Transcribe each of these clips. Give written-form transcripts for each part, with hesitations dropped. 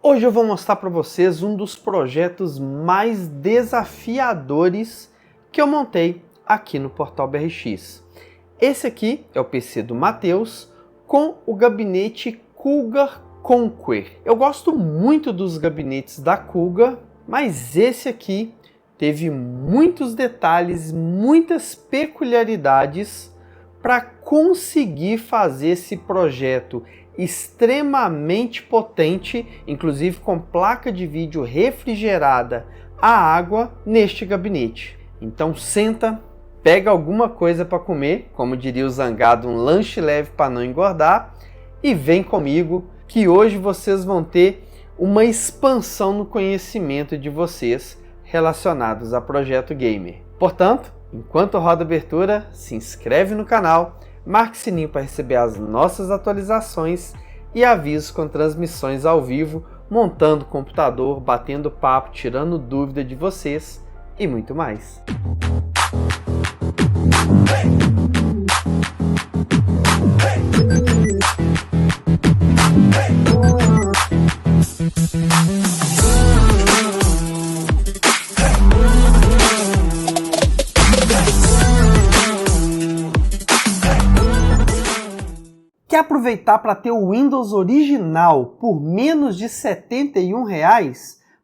Hoje eu vou mostrar para vocês um dos projetos mais desafiadores que eu montei aqui no Portal BRX. Esse aqui é o PC do Matheus com o gabinete Cougar Conquer. Eu gosto muito dos gabinetes da Cougar, mas esse aqui teve muitos detalhes, muitas peculiaridades para conseguir fazer esse projeto extremamente potente, inclusive com placa de vídeo refrigerada a água neste gabinete. Então senta, pega alguma coisa para comer, como diria o Zangado, um lanche leve para não engordar, e vem comigo que hoje vocês vão ter uma expansão no conhecimento de vocês relacionados a Projeto Gamer. Portanto, enquanto roda a abertura, se inscreve no canal, marque o sininho para receber as nossas atualizações e avisos com transmissões ao vivo, montando o computador, batendo papo, tirando dúvida de vocês e muito mais. Quer aproveitar para ter o Windows original por menos de R$ 71?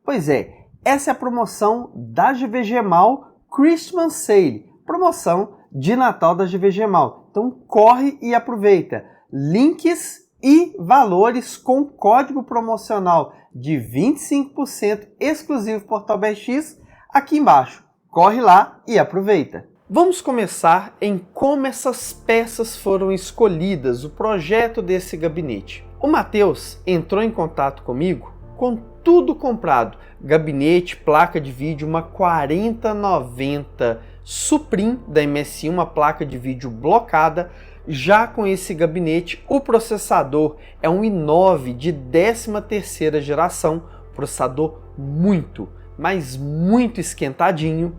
Pois é, essa é a promoção da GVGmal Christmas Sale, promoção de Natal da GVGmal. Então corre e aproveita. Links e valores com código promocional de 25% exclusivo Portal BRX aqui embaixo. Corre lá e aproveita. Vamos começar em como essas peças foram escolhidas, o projeto desse gabinete. O Matheus entrou em contato comigo com tudo comprado, gabinete, placa de vídeo, uma 4090 Supreme da MSI, uma placa de vídeo blocada. Já com esse gabinete, o processador é um i9 de 13ª geração, processador muito, mas muito esquentadinho.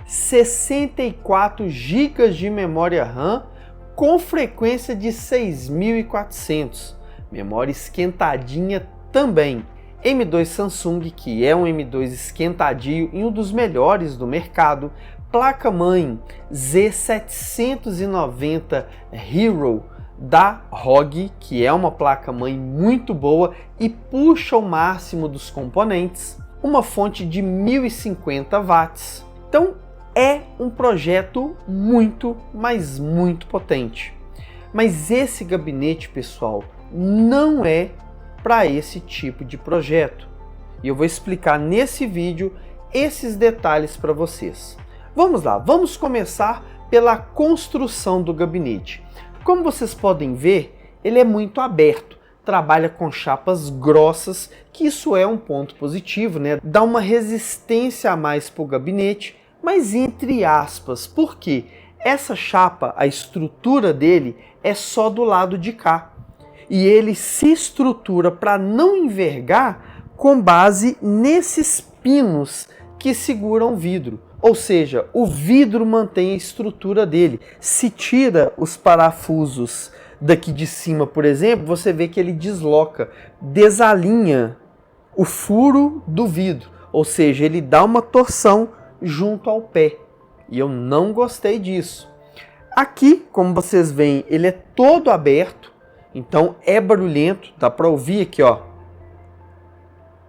64 GB de memória RAM com frequência de 6400, memória esquentadinha também. M2 Samsung, que é um M2 esquentadinho e um dos melhores do mercado. Placa-mãe Z790 Hero da ROG, que é uma placa-mãe muito boa e puxa o máximo dos componentes. Uma fonte de 1050 watts. Então, é um projeto muito, mas muito potente. Mas esse gabinete, pessoal, não é para esse tipo de projeto. E eu vou explicar nesse vídeo esses detalhes para vocês. Vamos lá, vamos começar pela construção do gabinete. Como vocês podem ver, ele é muito aberto. Trabalha com chapas grossas, que isso é um ponto positivo, né? Dá uma resistência a mais para o gabinete. Mas entre aspas, porque essa chapa, a estrutura dele é só do lado de cá. E ele se estrutura para não envergar com base nesses pinos que seguram o vidro. Ou seja, o vidro mantém a estrutura dele. Se tira os parafusos daqui de cima, por exemplo, você vê que ele desloca, desalinha o furo do vidro. Ou seja, ele dá uma torção junto ao pé, e eu não gostei disso. Aqui, como vocês veem, ele é todo aberto, então é barulhento, dá para ouvir aqui, ó.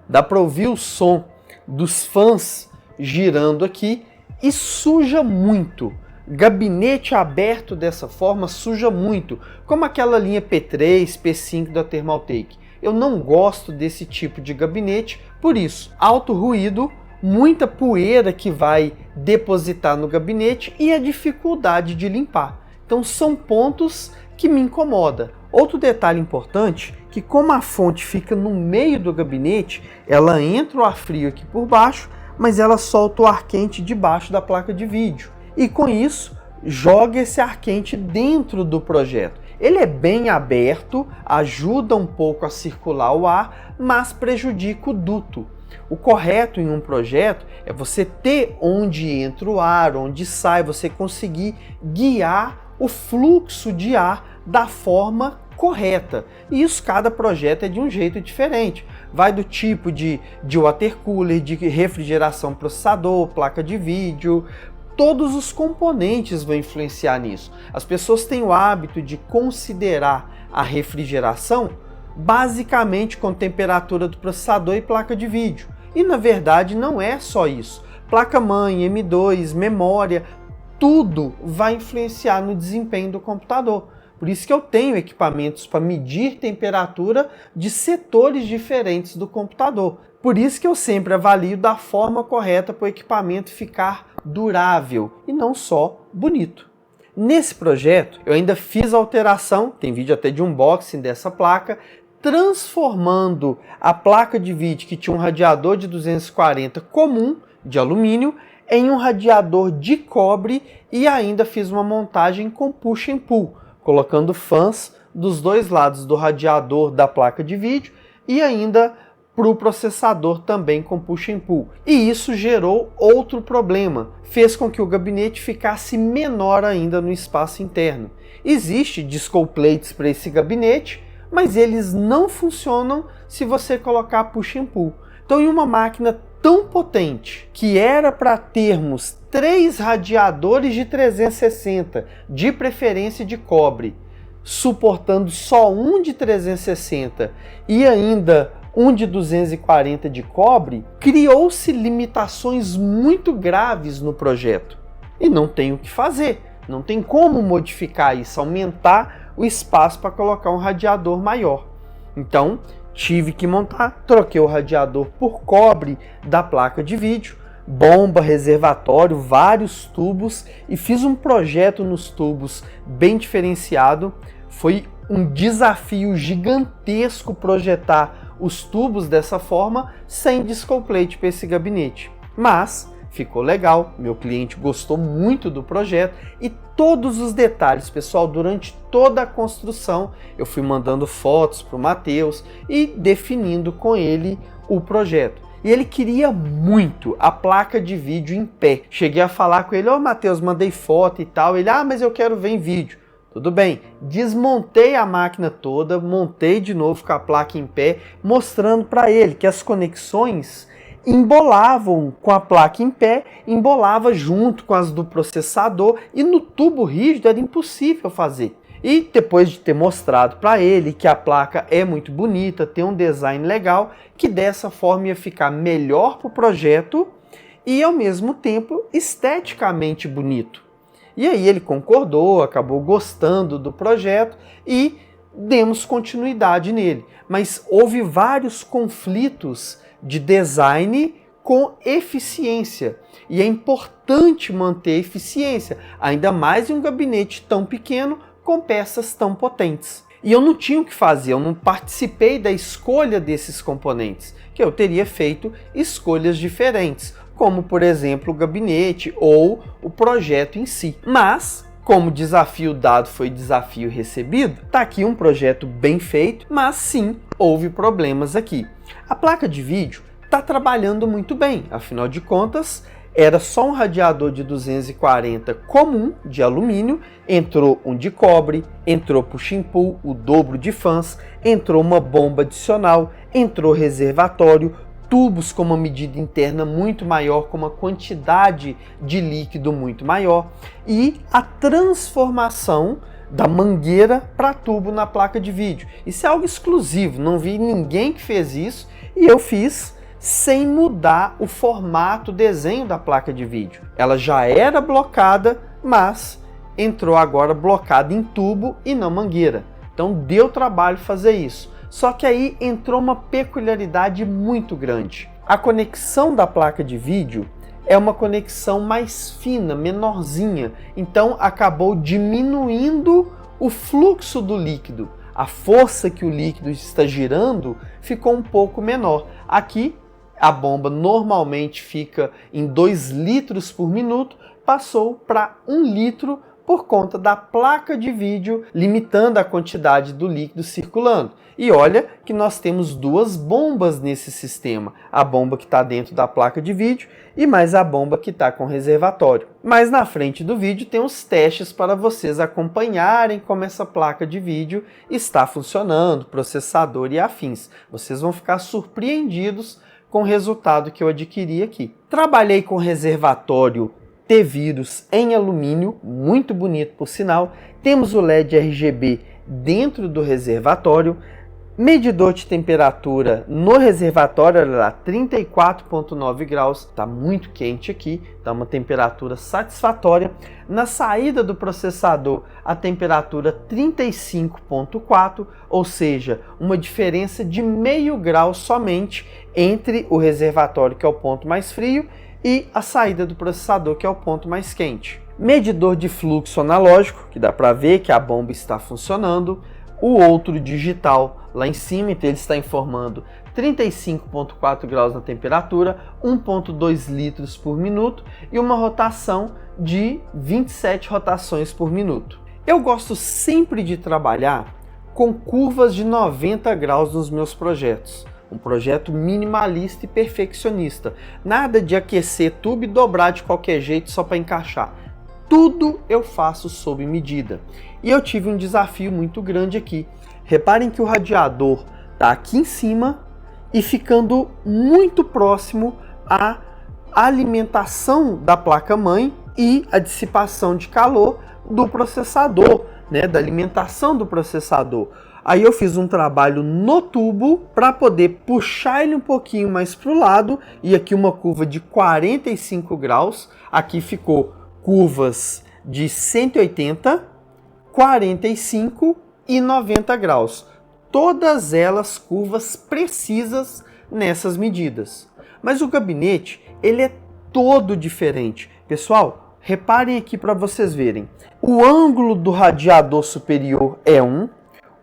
Dá para ouvir o som dos fãs girando aqui e suja muito. Gabinete aberto dessa forma suja muito, como aquela linha P3, P5 da Thermaltake. Eu não gosto desse tipo de gabinete, por isso, alto ruído, muita poeira que vai depositar no gabinete e a dificuldade de limpar. Então são pontos que me incomodam. Outro detalhe importante, que como a fonte fica no meio do gabinete, ela entra o ar frio aqui por baixo, mas ela solta o ar quente debaixo da placa de vídeo. E com isso, joga esse ar quente dentro do projeto. Ele é bem aberto, ajuda um pouco a circular o ar, mas prejudica o duto. O correto em um projeto é você ter onde entra o ar, onde sai, você conseguir guiar o fluxo de ar da forma correta. E isso, cada projeto é de um jeito diferente. vai do tipo de water cooler, de refrigeração, processador, placa de vídeo. Todos os componentes vão influenciar nisso. As pessoas têm o hábito de considerar a refrigeração basicamente com temperatura do processador e placa de vídeo. E na verdade não é só isso. Placa-mãe, M2, memória, tudo vai influenciar no desempenho do computador. Por isso que eu tenho equipamentos para medir temperatura de setores diferentes do computador. Por isso que eu sempre avalio da forma correta para o equipamento ficar durável e não só bonito. Nesse projeto, eu ainda fiz alteração, tem vídeo até de unboxing dessa placa, transformando a placa de vídeo que tinha um radiador de 240 comum, de alumínio, em um radiador de cobre e ainda fiz uma montagem com push and pull, colocando fãs dos dois lados do radiador da placa de vídeo e ainda para o processador também com push and pull. E isso gerou outro problema, fez com que o gabinete ficasse menor ainda no espaço interno. Existe disco plates para esse gabinete, mas eles não funcionam se você colocar push and pull. Então, em uma máquina tão potente, que era para termos 3 radiadores de 360, de preferência de cobre, suportando só um de 360 e ainda um de 240 de cobre, criou-se limitações muito graves no projeto. E não tem o que fazer, não tem como modificar isso, aumentar o espaço para colocar um radiador maior. Então, tive que montar, troquei o radiador por cobre da placa de vídeo, bomba, reservatório, vários tubos e fiz um projeto nos tubos bem diferenciado. Foi um desafio gigantesco projetar os tubos dessa forma sem disco plate para esse gabinete. Mas ficou legal, meu cliente gostou muito do projeto e todos os detalhes, pessoal, durante toda a construção eu fui mandando fotos para o Matheus e definindo com ele o projeto. E ele queria muito a placa de vídeo em pé. Cheguei a falar com ele, ô Matheus, mandei foto e tal. Ele, mas eu quero ver em vídeo. Tudo bem, desmontei a máquina toda, montei de novo com a placa em pé, mostrando para ele que as conexões embolavam com a placa em pé, embolava junto com as do processador e no tubo rígido era impossível fazer. E depois de ter mostrado para ele que a placa é muito bonita, tem um design legal, que dessa forma ia ficar melhor para o projeto e ao mesmo tempo esteticamente bonito. E aí ele concordou, acabou gostando do projeto e demos continuidade nele. Mas houve vários conflitos de design com eficiência. E é importante manter eficiência, ainda mais em um gabinete tão pequeno com peças tão potentes. E eu não tinha o que fazer, eu não participei da escolha desses componentes, que eu teria feito escolhas diferentes, como por exemplo o gabinete ou o projeto em si. Mas, como desafio dado foi desafio recebido, tá aqui um projeto bem feito, mas sim, houve problemas aqui. A placa de vídeo está trabalhando muito bem, afinal de contas, era só um radiador de 240 comum, de alumínio, entrou um de cobre, entrou push and pull, o dobro de fãs, entrou uma bomba adicional, entrou reservatório, tubos com uma medida interna muito maior, com uma quantidade de líquido muito maior, e a transformação da mangueira para tubo na placa de vídeo. Isso é algo exclusivo, não vi ninguém que fez isso, e eu fiz sem mudar o formato, o desenho da placa de vídeo. Ela já era blocada, mas entrou agora blocada em tubo e não mangueira. Então deu trabalho fazer isso. Só que aí entrou uma peculiaridade muito grande. A conexão da placa de vídeo é uma conexão mais fina, menorzinha. Então acabou diminuindo o fluxo do líquido. A força que o líquido está girando ficou um pouco menor. Aqui a bomba normalmente fica em 2 litros por minuto, passou para 1 litro por conta da placa de vídeo limitando a quantidade do líquido circulando. E olha que nós temos duas bombas nesse sistema, a bomba que está dentro da placa de vídeo e mais a bomba que está com reservatório. Mas na frente do vídeo tem os testes para vocês acompanharem como essa placa de vídeo está funcionando, processador e afins. Vocês vão ficar surpreendidos com o resultado que eu adquiri aqui. Trabalhei com reservatório T-Vírus em alumínio, muito bonito por sinal. Temos o LED RGB dentro do reservatório. Medidor de temperatura no reservatório, olha lá, 34,9 graus, está muito quente aqui, dá uma temperatura satisfatória. Na saída do processador, a temperatura 35,4, ou seja, uma diferença de meio grau somente entre o reservatório, que é o ponto mais frio, e a saída do processador, que é o ponto mais quente. Medidor de fluxo analógico, que dá para ver que a bomba está funcionando. O outro digital lá em cima, então ele está informando 35,4 graus na temperatura, 1,2 litros por minuto e uma rotação de 27 rotações por minuto. Eu gosto sempre de trabalhar com curvas de 90 graus nos meus projetos. Um projeto minimalista e perfeccionista. Nada de aquecer tubo e dobrar de qualquer jeito só para encaixar. Tudo eu faço sob medida. E eu tive um desafio muito grande aqui. Reparem que o radiador está aqui em cima e ficando muito próximo à alimentação da placa-mãe e a dissipação de calor do processador, né, da alimentação do processador. Aí eu fiz um trabalho no tubo para poder puxar ele um pouquinho mais para o lado, e aqui uma curva de 45 graus, aqui ficou curvas de 180, 45 e 90 graus. Todas elas curvas precisas nessas medidas. Mas o gabinete, ele é todo diferente. Pessoal, reparem aqui para vocês verem. O ângulo do radiador superior é um,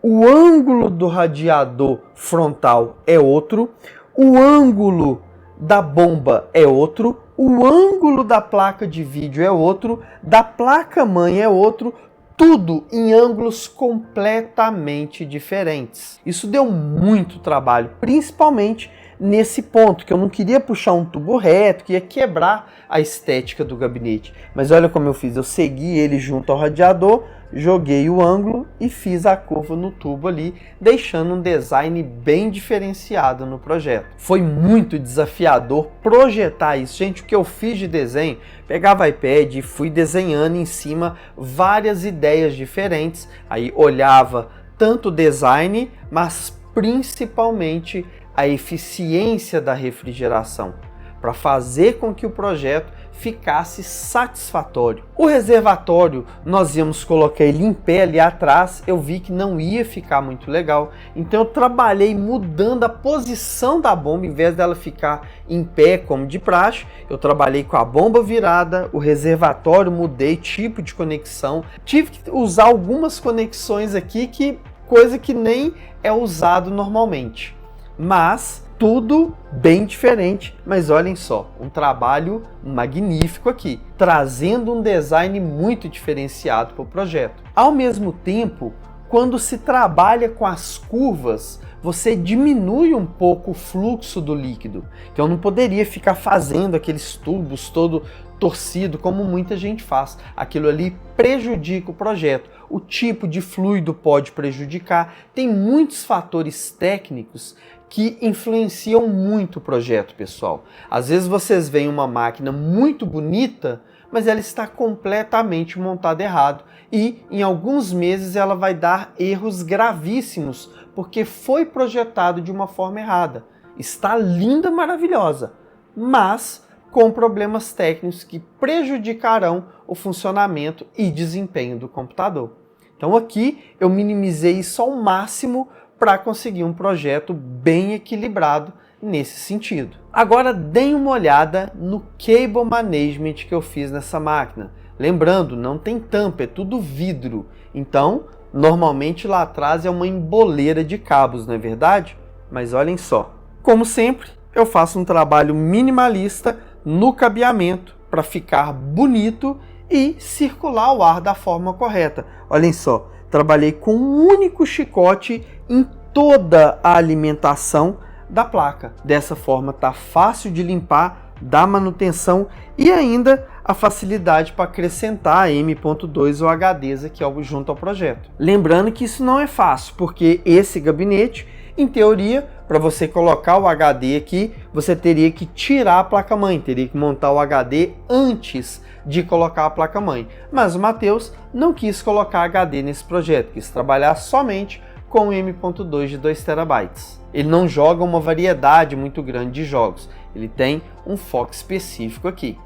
o ângulo do radiador frontal é outro, o ângulo da bomba é outro, o ângulo da placa de vídeo é outro, da placa-mãe é outro, tudo em ângulos completamente diferentes. Isso deu muito trabalho, principalmente nesse ponto, que eu não queria puxar um tubo reto, que ia quebrar a estética do gabinete. Mas olha como eu fiz, eu segui ele junto ao radiador, joguei o ângulo e fiz a curva no tubo ali, deixando um design bem diferenciado no projeto. Foi muito desafiador projetar isso. Gente, o que eu fiz de desenho, pegava o iPad e fui desenhando em cima várias ideias diferentes, aí olhava tanto o design, mas principalmente a eficiência da refrigeração, para fazer com que o projeto ficasse satisfatório. O reservatório, nós íamos colocar ele em pé ali atrás, eu vi que não ia ficar muito legal, então eu trabalhei mudando a posição da bomba, em vez dela ficar em pé como de praxe, eu trabalhei com a bomba virada, o reservatório, mudei tipo de conexão, tive que usar algumas conexões aqui, coisa que nem é usado normalmente, mas tudo bem diferente. Mas olhem só, um trabalho magnífico aqui, trazendo um design muito diferenciado para o projeto. Ao mesmo tempo, quando se trabalha com as curvas, você diminui um pouco o fluxo do líquido. Então eu não poderia ficar fazendo aqueles tubos todo torcido como muita gente faz. Aquilo ali prejudica o projeto. O tipo de fluido pode prejudicar. Tem muitos fatores técnicos que influenciam muito o projeto, pessoal. Às vezes vocês veem uma máquina muito bonita, mas ela está completamente montada errado. E em alguns meses ela vai dar erros gravíssimos, porque foi projetado de uma forma errada. Está linda, maravilhosa, mas com problemas técnicos que prejudicarão o funcionamento e desempenho do computador. Então aqui eu minimizei isso ao máximo para conseguir um projeto bem equilibrado nesse sentido. Agora deem uma olhada no cable management que eu fiz nessa máquina. Lembrando, não tem tampa, é tudo vidro. Então, normalmente lá atrás é uma emboleira de cabos, não é verdade? Mas olhem só. Como sempre, eu faço um trabalho minimalista no cabeamento para ficar bonito e circular o ar da forma correta. Olhem só, trabalhei com um único chicote em toda a alimentação da placa. Dessa forma tá fácil de limpar, dá manutenção e ainda a facilidade para acrescentar M.2 ou HDs aqui junto ao projeto. Lembrando que isso não é fácil, porque esse gabinete, em teoria, para você colocar o HD aqui, você teria que tirar a placa-mãe, teria que montar o HD antes de colocar a placa-mãe. Mas o Matheus não quis colocar HD nesse projeto, quis trabalhar somente com o M.2 de 2 TB. Ele não joga uma variedade muito grande de jogos, ele tem um foco específico aqui.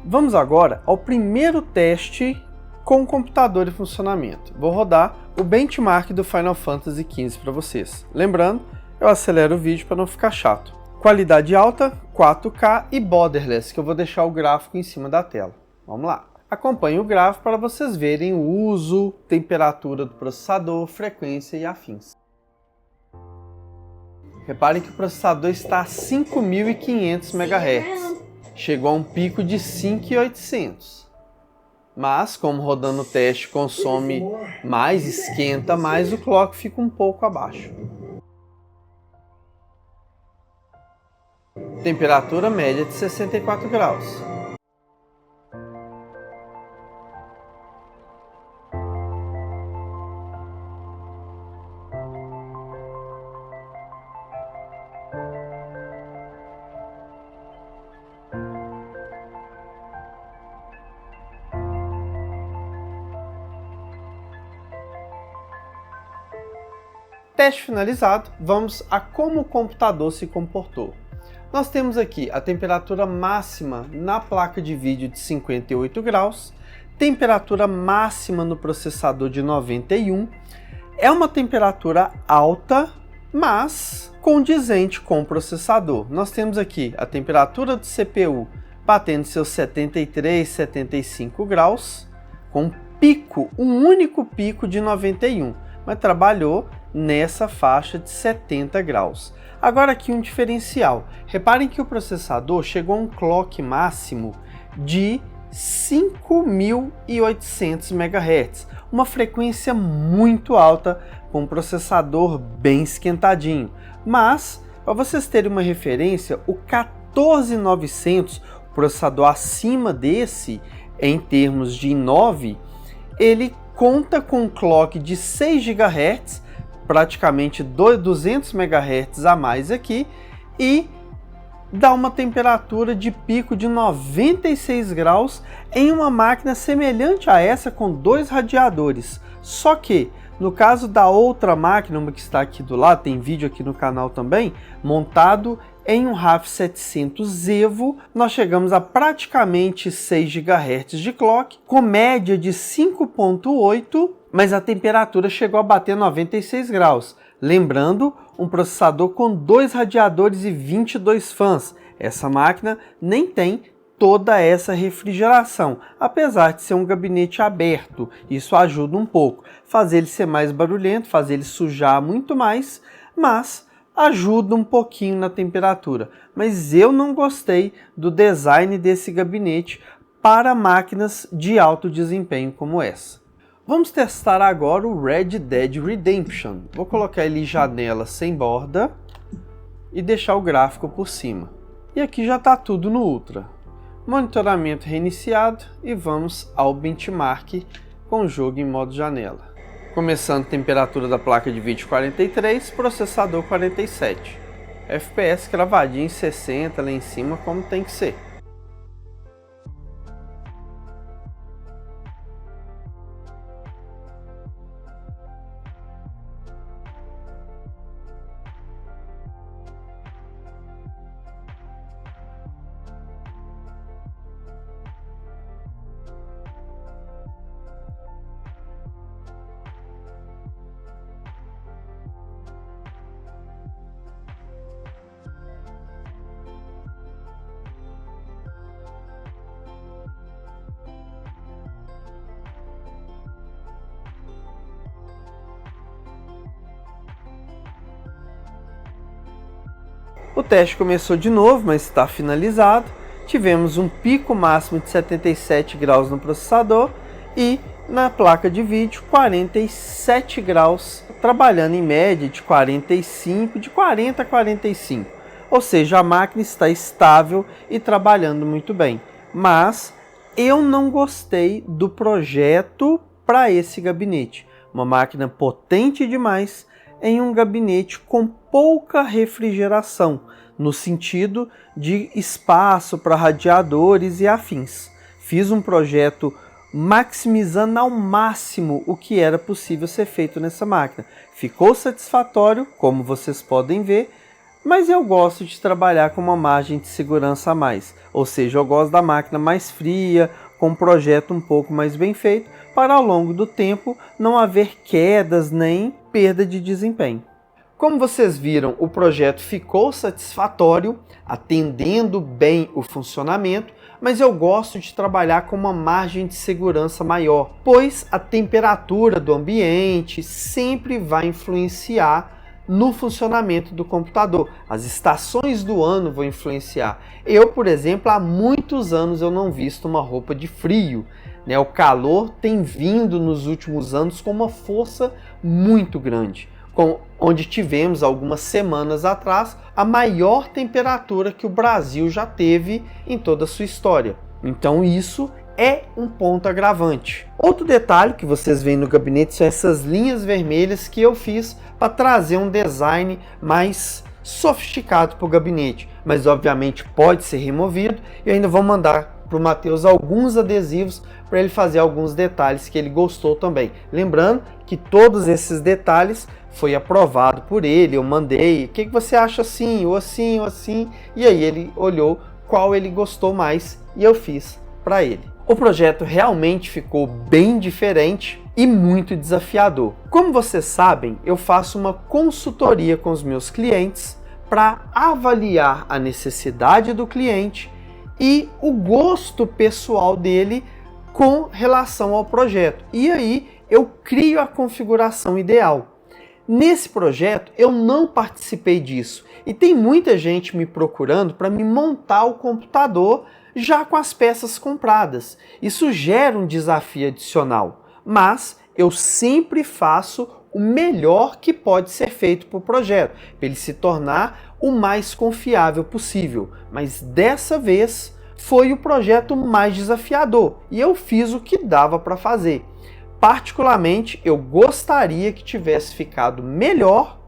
Vamos agora ao primeiro teste com o computador em funcionamento. Vou rodar o benchmark do Final Fantasy XV para vocês. Lembrando, eu acelero o vídeo para não ficar chato. Qualidade alta, 4K e borderless, que eu vou deixar o gráfico em cima da tela. Vamos lá. Acompanhe o gráfico para vocês verem o uso, temperatura do processador, frequência e afins. Reparem que o processador está a 5.500 MHz. Chegou a um pico de 5.800. Mas, como rodando o teste consome mais, esquenta mais, o clock fica um pouco abaixo. Temperatura média de 64 graus. Teste finalizado, vamos a como o computador se comportou. Nós temos aqui a temperatura máxima na placa de vídeo de 58 graus, temperatura máxima no processador de 91. É uma temperatura alta, mas condizente com o processador. Nós temos aqui a temperatura do CPU batendo seus 73, 75 graus, com pico, um único pico de 91, mas trabalhou nessa faixa de 70 graus. Agora aqui um diferencial. Reparem que o processador chegou a um clock máximo de 5.800 MHz, uma frequência muito alta para um processador bem esquentadinho. Mas, para vocês terem uma referência, o 14900, o processador acima desse, em termos de i9, ele conta com um clock de 6 GHz, praticamente 200 MHz a mais aqui, e dá uma temperatura de pico de 96 graus em uma máquina semelhante a essa com 2 radiadores. Só que, no caso da outra máquina, uma que está aqui do lado, tem vídeo aqui no canal também, montado em um RAV 700 Evo, nós chegamos a praticamente 6 GHz de clock, com média de 5.8, mas a temperatura chegou a bater 96 graus. Lembrando, um processador com 2 radiadores e 22 fãs. Essa máquina nem tem toda essa refrigeração, apesar de ser um gabinete aberto. Isso ajuda um pouco, fazer ele ser mais barulhento, fazer ele sujar muito mais, mas ajuda um pouquinho na temperatura. Mas eu não gostei do design desse gabinete para máquinas de alto desempenho como essa. Vamos testar agora o Red Dead Redemption. Vou colocar ele em janela sem borda e deixar o gráfico por cima. E aqui já está tudo no Ultra. Monitoramento reiniciado e vamos ao benchmark com o jogo em modo janela. Começando, temperatura da placa de vídeo 43, processador 47. FPS cravadinho em 60 lá em cima, como tem que ser. O teste começou de novo, mas está finalizado. tivemos um pico máximo de 77 graus no processador e na placa de vídeo 47 graus, trabalhando em média de 45, de 40 a 45. Ou seja, a máquina está estável e trabalhando muito bem. Mas eu não gostei do projeto para esse gabinete. Uma máquina potente demais em um gabinete com pouca refrigeração, no sentido de espaço para radiadores e afins. Fiz um projeto maximizando ao máximo o que era possível ser feito nessa máquina. Ficou satisfatório, como vocês podem ver, mas eu gosto de trabalhar com uma margem de segurança a mais. Ou seja, eu gosto da máquina mais fria, com um projeto um pouco mais bem feito, para ao longo do tempo não haver quedas nem perda de desempenho. Como vocês viram, o projeto ficou satisfatório, atendendo bem o funcionamento, mas eu gosto de trabalhar com uma margem de segurança maior, pois a temperatura do ambiente sempre vai influenciar no funcionamento do computador. As estações do ano vão influenciar. Eu, por exemplo, há muitos anos eu não visto uma roupa de frio, né? O calor tem vindo nos últimos anos com uma força muito grande, onde tivemos algumas semanas atrás a maior temperatura que o Brasil já teve em toda a sua história. Então isso é um ponto agravante. Outro detalhe que vocês veem no gabinete são essas linhas vermelhas que eu fiz para trazer um design mais sofisticado para o gabinete, mas obviamente pode ser removido e ainda vou mandar para o Matheus alguns adesivos para ele fazer alguns detalhes que ele gostou também. Lembrando que todos esses detalhes foi aprovado por ele, eu mandei, o que você acha assim, ou assim, ou assim, e aí ele olhou qual ele gostou mais e eu fiz para ele. O projeto realmente ficou bem diferente e muito desafiador. Como vocês sabem, eu faço uma consultoria com os meus clientes para avaliar a necessidade do cliente e o gosto pessoal dele com relação ao projeto. E aí eu crio a configuração ideal. Nesse projeto eu não participei disso e tem muita gente me procurando para me montar o computador já com as peças compradas. Isso gera um desafio adicional, mas eu sempre faço o melhor que pode ser feito para o projeto, para ele se tornar o mais confiável possível. Mas dessa vez foi o projeto mais desafiador e eu fiz o que dava para fazer. Particularmente, eu gostaria que tivesse ficado melhor,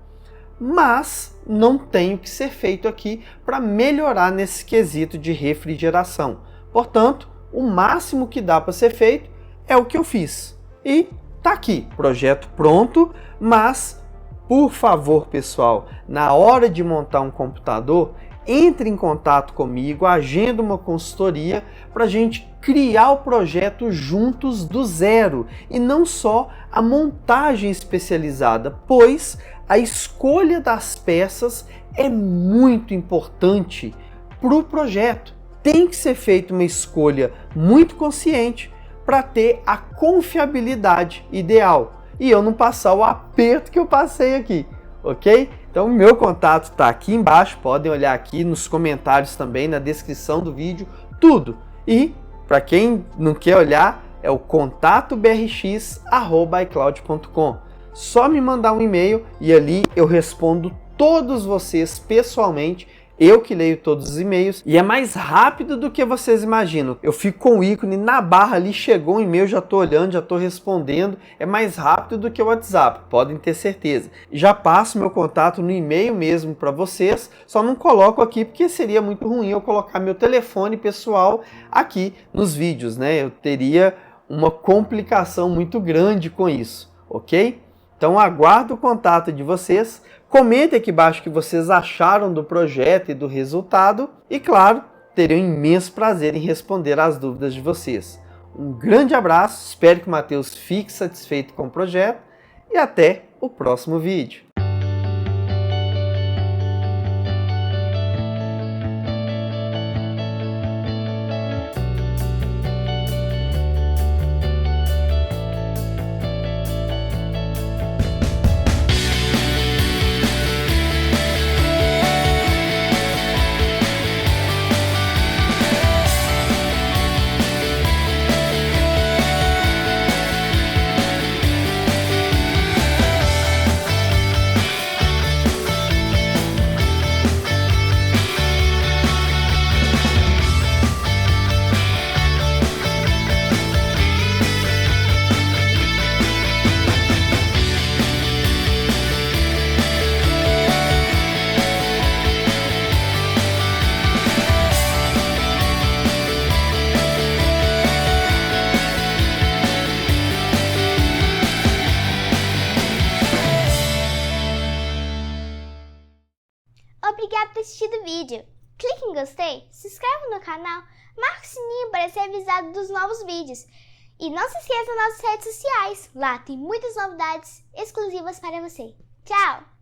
mas não tem o que ser feito aqui para melhorar nesse quesito de refrigeração. Portanto, o máximo que dá para ser feito é o que eu fiz. E tá aqui, projeto pronto, mas, por favor, pessoal, na hora de montar um computador, entre em contato comigo, agenda uma consultoria para a gente criar o projeto juntos do zero e não só a montagem especializada, pois a escolha das peças é muito importante para o projeto. Tem que ser feita uma escolha muito consciente para ter a confiabilidade ideal e eu não passar o aperto que eu passei aqui, ok? Então, meu contato está aqui embaixo, podem olhar aqui nos comentários também, na descrição do vídeo, tudo. E, para quem não quer olhar, é o contatobrx@icloud.com. Só me mandar um e-mail e ali eu respondo todos vocês pessoalmente. Eu que leio todos os e-mails e é mais rápido do que vocês imaginam. Eu fico com o ícone na barra ali, chegou um e-mail, já estou olhando, já estou respondendo. É mais rápido do que o WhatsApp, podem ter certeza. Já passo meu contato no e-mail mesmo para vocês, só não coloco aqui porque seria muito ruim eu colocar meu telefone pessoal aqui nos vídeos, né? Eu teria uma complicação muito grande com isso, ok? Então aguardo o contato de vocês. Comentem aqui embaixo o que vocês acharam do projeto e do resultado. E claro, terei um imenso prazer em responder às dúvidas de vocês. Um grande abraço, espero que o Matheus fique satisfeito com o projeto e até o próximo vídeo. obrigado por ter assistido o vídeo. Clique em gostei, se inscreva no canal, marque o sininho para ser avisado dos novos vídeos. E não se esqueça das nossas redes sociais, lá tem muitas novidades exclusivas para você. Tchau!